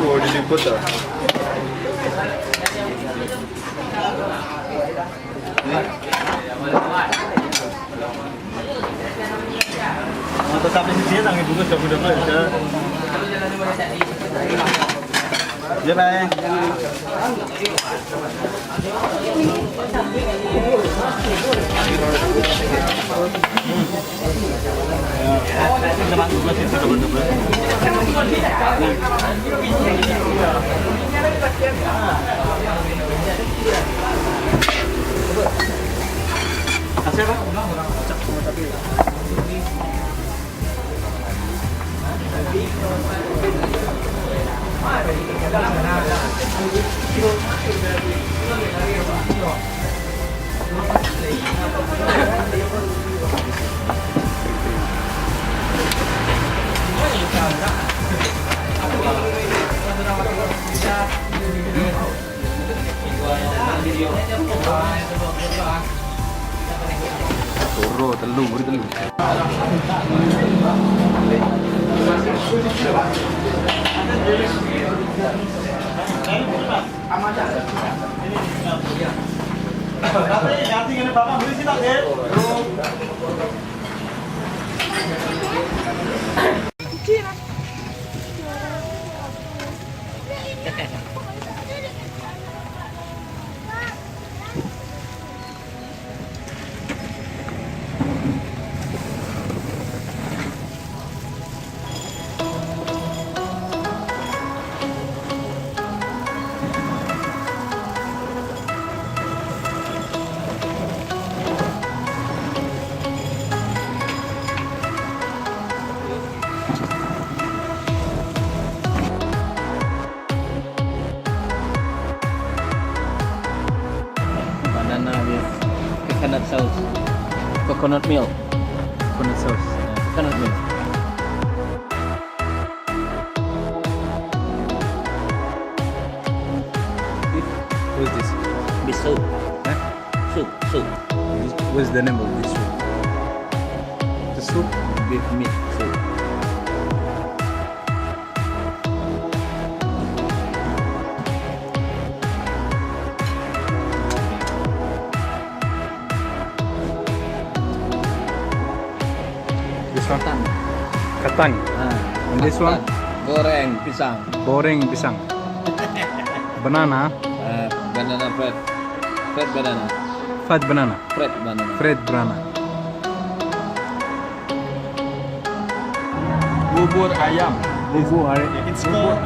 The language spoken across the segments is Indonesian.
Oh, diliput ah. Tetapi sih dia tangi bungkus udah ya. Ya lah. Kasih apa? Toro, telur, telur. Banana with coconut sauce. Coconut milk. Coconut sauce. Coconut milk. What is this? Beef soup. Huh? Soup. What is the name of this soup? The soup? Beef meat soup. This one? Kentang. Katang. And this one? Goreng pisang. Goreng pisang. Banana. Banana bread. Bread banana. Fat banana. Bread banana. Fried banana. Bubur ayam. Bubur ayam. It's called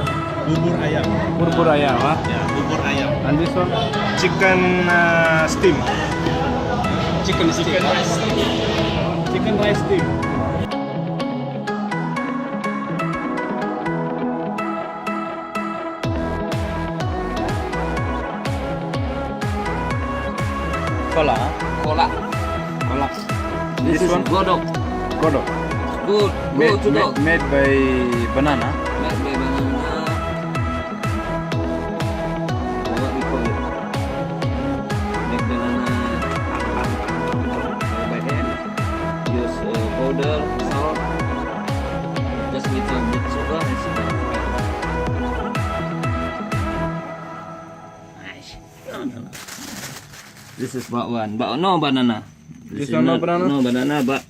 bubur ayam. Bubur ayam, huh? Ya, bubur ayam. And this one? Chicken steam. Chicken steak. Chicken rice steam. Cola. Cola. Cola. This is one? godok. Kodok. Good. Good to dog. Made by banana. Made by banana. What we call it? Make banana by hand. Use powder, salt. Just little bit sugar and sugar. Nice. This is bakwan. No banana. This one no banana? No banana, but